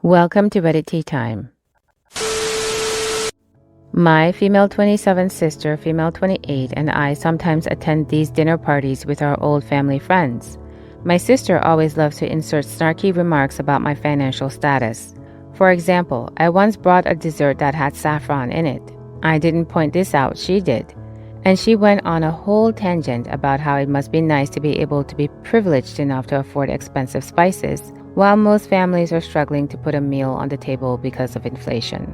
Welcome to Reddit Tea Time. My female 27 sister, female 28, and I sometimes attend these dinner parties with our old family friends. My sister always loves to insert snarky remarks about my financial status. For example, I once brought a dessert that had saffron in it. I didn't point this out, she did. And she went on a whole tangent about how it must be nice to be able to be privileged enough to afford expensive spices, while most families are struggling to put a meal on the table because of inflation.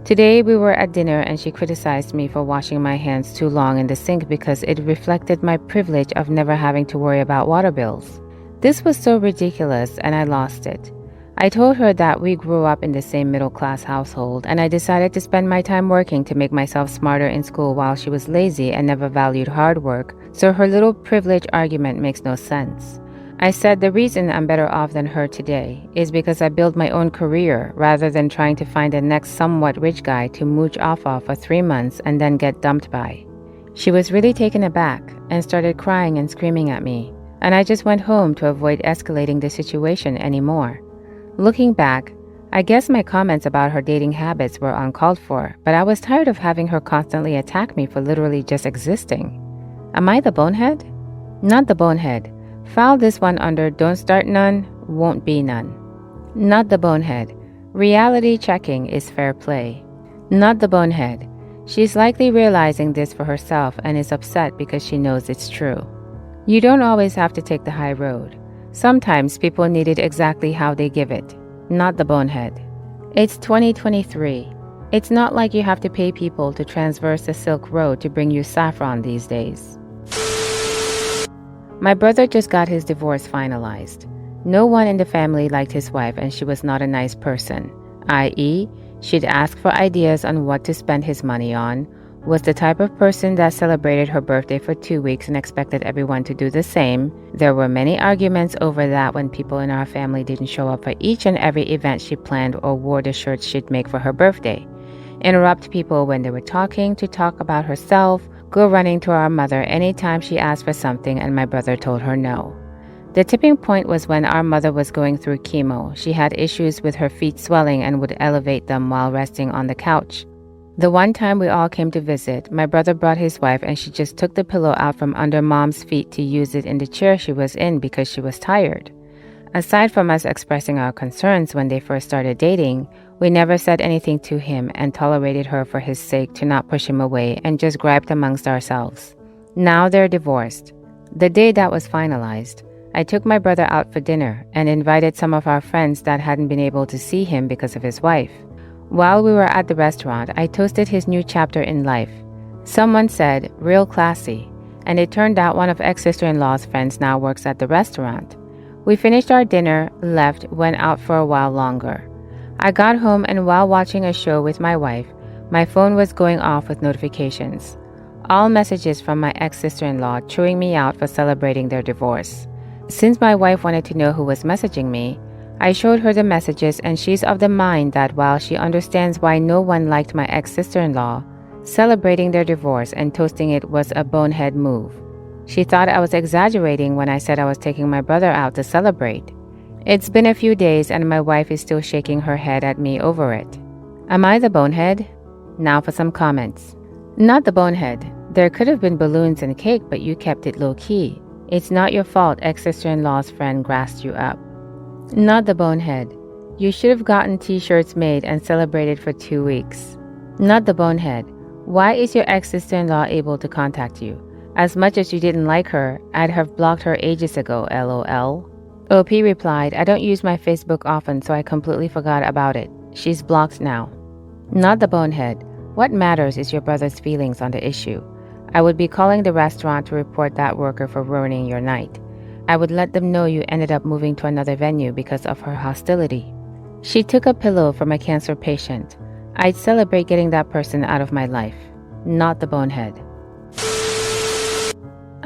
Today we were at dinner and she criticized me for washing my hands too long in the sink because it reflected my privilege of never having to worry about water bills. This was so ridiculous and I lost it. I told her that we grew up in the same middle-class household and I decided to spend my time working to make myself smarter in school while she was lazy and never valued hard work, so her little privilege argument makes no sense. I said the reason I'm better off than her today is because I built my own career rather than trying to find the next somewhat rich guy to mooch off of for 3 months and then get dumped by. She was really taken aback and started crying and screaming at me, and I just went home to avoid escalating the situation anymore. Looking back, I guess my comments about her dating habits were uncalled for, but I was tired of having her constantly attack me for literally just existing. Am I the bonehead? Not the bonehead. File this one under don't start none, won't be none. Not the bonehead. Reality checking is fair play. Not the bonehead. She's likely realizing this for herself and is upset because she knows it's true. You don't always have to take the high road. Sometimes people need it exactly how they give it. Not the bonehead. It's 2023. It's not like you have to pay people to traverse the Silk Road to bring you saffron these days. My brother just got his divorce finalized. No one in the family liked his wife and she was not a nice person, i.e., she'd ask for ideas on what to spend his money on, was the type of person that celebrated her birthday for 2 weeks and expected everyone to do the same. There were many arguments over that when people in our family didn't show up for each and every event she planned or wore the shirts she'd make for her birthday. Interrupt people when they were talking to talk about herself, go running to our mother anytime she asked for something and my brother told her no. The tipping point was when our mother was going through chemo. She had issues with her feet swelling and would elevate them while resting on the couch. The one time we all came to visit, my brother brought his wife and she just took the pillow out from under Mom's feet to use it in the chair she was in because she was tired. Aside from us expressing our concerns when they first started dating, we never said anything to him and tolerated her for his sake to not push him away and just griped amongst ourselves. Now they're divorced. The day that was finalized, I took my brother out for dinner and invited some of our friends that hadn't been able to see him because of his wife. While we were at the restaurant, I toasted his new chapter in life. Someone said, real classy, and it turned out one of ex-sister-in-law's friends now works at the restaurant. We finished our dinner, left, went out for a while longer. I got home and while watching a show with my wife, my phone was going off with notifications. All messages from my ex-sister-in-law chewing me out for celebrating their divorce. Since my wife wanted to know who was messaging me, I showed her the messages and she's of the mind that while she understands why no one liked my ex-sister-in-law, celebrating their divorce and toasting it was a bonehead move. She thought I was exaggerating when I said I was taking my brother out to celebrate. It's been a few days and my wife is still shaking her head at me over it. Am I the bonehead? Now for some comments. Not the bonehead. There could have been balloons and cake, but you kept it low-key. It's not your fault ex-sister-in-law's friend grassed you up. Not the bonehead. You should have gotten t-shirts made and celebrated for 2 weeks. Not the bonehead. Why is your ex-sister-in-law able to contact you? As much as you didn't like her, I'd have blocked her ages ago, lol. OP replied, I don't use my Facebook often, so I completely forgot about it. She's blocked now. Not the bonehead. What matters is your brother's feelings on the issue. I would be calling the restaurant to report that worker for ruining your night. I would let them know you ended up moving to another venue because of her hostility. She took a pillow from a cancer patient. I'd celebrate getting that person out of my life. Not the bonehead.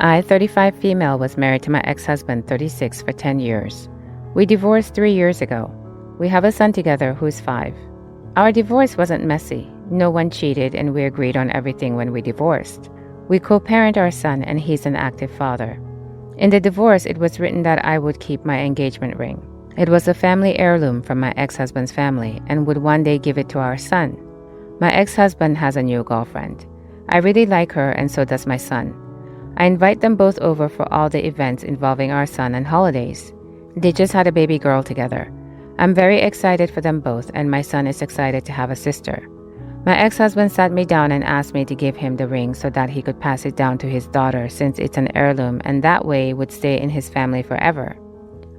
I, 35 female, was married to my ex-husband, 36, for 10 years. We divorced 3 years ago. We have a son together who's 5. Our divorce wasn't messy. No one cheated and we agreed on everything when we divorced. We co-parent our son and he's an active father. In the divorce, it was written that I would keep my engagement ring. It was a family heirloom from my ex-husband's family and would one day give it to our son. My ex-husband has a new girlfriend. I really like her and so does my son. I invite them both over for all the events involving our son and holidays. They just had a baby girl together. I'm very excited for them both and my son is excited to have a sister. My ex-husband sat me down and asked me to give him the ring so that he could pass it down to his daughter since it's an heirloom and that way would stay in his family forever.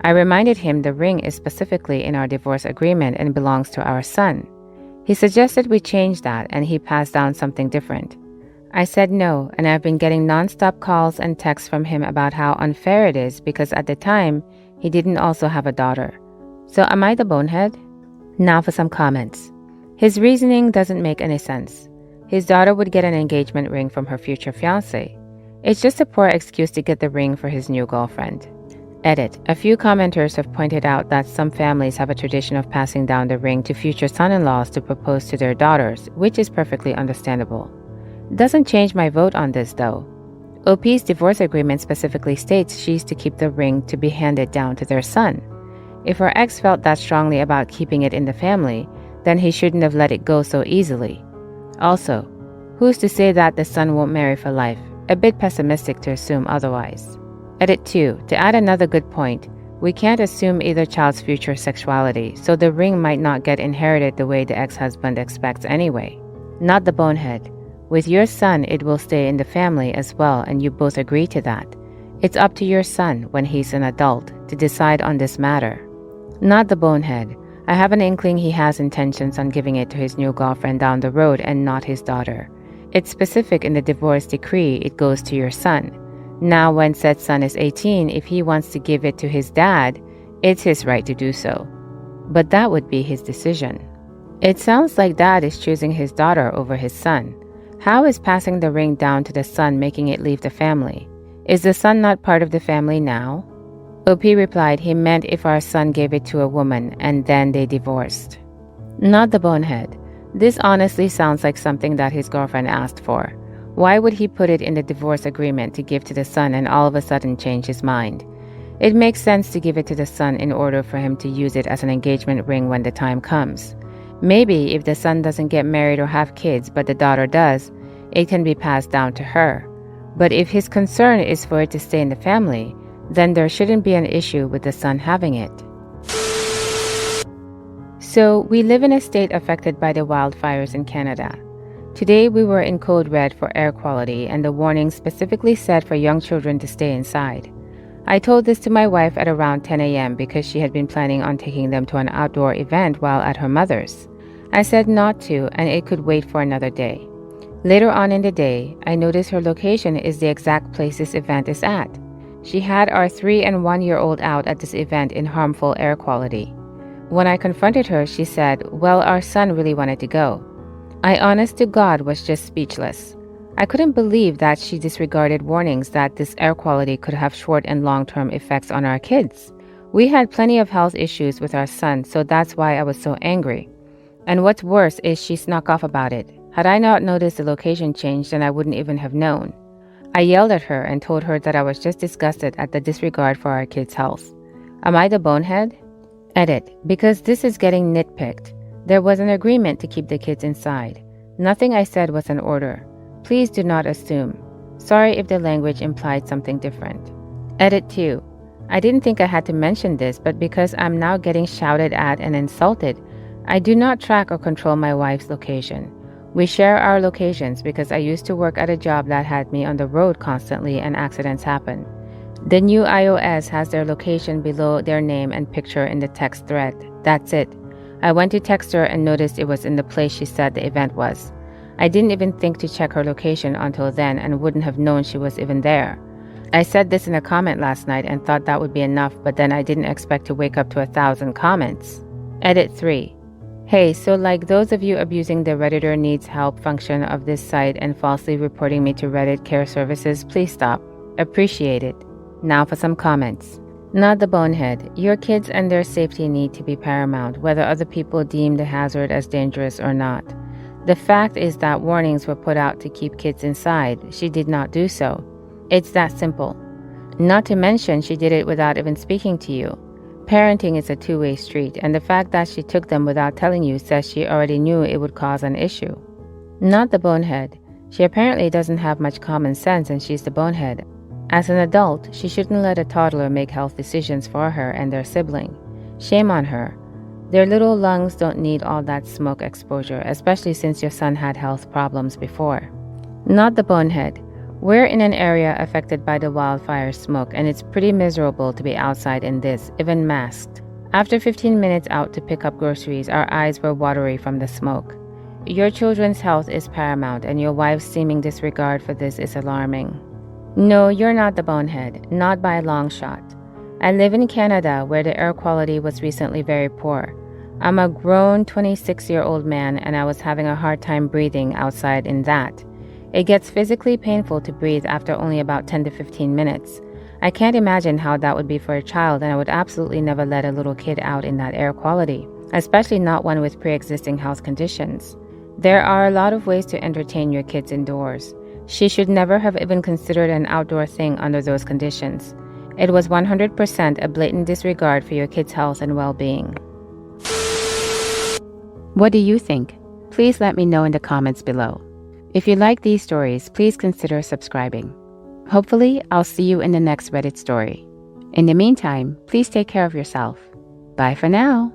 I reminded him the ring is specifically in our divorce agreement and belongs to our son. He suggested we change that and he passed down something different. I said no, and I've been getting non-stop calls and texts from him about how unfair it is because at the time, he didn't also have a daughter. So am I the bonehead? Now for some comments. His reasoning doesn't make any sense. His daughter would get an engagement ring from her future fiancé. It's just a poor excuse to get the ring for his new girlfriend. Edit. A few commenters have pointed out that some families have a tradition of passing down the ring to future son-in-laws to propose to their daughters, which is perfectly understandable. Doesn't change my vote on this though. OP's divorce agreement specifically states she's to keep the ring to be handed down to their son. If her ex felt that strongly about keeping it in the family, then he shouldn't have let it go so easily. Also, who's to say that the son won't marry for life? A bit pessimistic to assume otherwise. Edit 2. To add another good point, we can't assume either child's future sexuality, so the ring might not get inherited the way the ex-husband expects anyway. Not the bonehead. With your son, it will stay in the family as well, and you both agree to that. It's up to your son, when he's an adult, to decide on this matter. Not the bonehead. I have an inkling he has intentions on giving it to his new girlfriend down the road and not his daughter. It's specific in the divorce decree it goes to your son. Now when said son is 18, if he wants to give it to his dad, it's his right to do so. But that would be his decision. It sounds like dad is choosing his daughter over his son. How is passing the ring down to the son making it leave the family? Is the son not part of the family now? OP replied he meant if our son gave it to a woman and then they divorced. Not the bonehead. This honestly sounds like something that his girlfriend asked for. Why would he put it in the divorce agreement to give to the son and all of a sudden change his mind? It makes sense to give it to the son in order for him to use it as an engagement ring when the time comes. Maybe if the son doesn't get married or have kids but the daughter does, it can be passed down to her. But if his concern is for it to stay in the family, then there shouldn't be an issue with the son having it. So, we live in a state affected by the wildfires in Canada. Today we were in code red for air quality and the warning specifically said for young children to stay inside. I told this to my wife at around 10 a.m. because she had been planning on taking them to an outdoor event while at her mother's. I said not to and it could wait for another day. Later on in the day, I noticed her location is the exact place this event is at. She had our 3- and 1-year-old out at this event in harmful air quality. When I confronted her, she said, well, our son really wanted to go. I honest to God was just speechless. I couldn't believe that she disregarded warnings that this air quality could have short and long-term effects on our kids. We had plenty of health issues with our son, so that's why I was so angry. And what's worse is she snuck off about it. Had I not noticed the location change, then I wouldn't even have known. I yelled at her and told her that I was just disgusted at the disregard for our kids' health. Am I the bonehead? Edit. Because this is getting nitpicked. There was an agreement to keep the kids inside. Nothing I said was an order. Please do not assume. Sorry if the language implied something different. Edit 2. I didn't think I had to mention this, but because I'm now getting shouted at and insulted, I do not track or control my wife's location. We share our locations because I used to work at a job that had me on the road constantly and accidents happen. The new iOS has their location below their name and picture in the text thread. That's it. I went to text her and noticed it was in the place she said the event was. I didn't even think to check her location until then and wouldn't have known she was even there. I said this in a comment last night and thought that would be enough, but then I didn't expect to wake up to 1,000 comments. Edit 3. Hey, so like those of you abusing the Redditor needs help function of this site and falsely reporting me to Reddit care services, please stop. Appreciate it. Now for some comments. Not the bonehead. Your kids and their safety need to be paramount, whether other people deem the hazard as dangerous or not. The fact is that warnings were put out to keep kids inside. She did not do so. It's that simple. Not to mention she did it without even speaking to you. Parenting is a two-way street, and the fact that she took them without telling you says she already knew it would cause an issue. Not the bonehead. She apparently doesn't have much common sense, and she's the bonehead. As an adult, she shouldn't let a toddler make health decisions for her and their sibling. Shame on her. Their little lungs don't need all that smoke exposure, especially since your son had health problems before. Not the bonehead. We're in an area affected by the wildfire smoke, and it's pretty miserable to be outside in this, even masked. After 15 minutes out to pick up groceries, our eyes were watery from the smoke. Your children's health is paramount, and your wife's seeming disregard for this is alarming. No, you're not the bonehead, not by a long shot. I live in Canada, where the air quality was recently very poor. I'm a grown 26-year-old man, and I was having a hard time breathing outside in that. It gets physically painful to breathe after only about 10 to 15 minutes. I can't imagine how that would be for a child, and I would absolutely never let a little kid out in that air quality, especially not one with pre-existing health conditions. There are a lot of ways to entertain your kids indoors. She should never have even considered an outdoor thing under those conditions. It was 100% a blatant disregard for your kids' health and well-being. What do you think? Please let me know in the comments below. If you like these stories, please consider subscribing. Hopefully, I'll see you in the next Reddit story. In the meantime, please take care of yourself. Bye for now.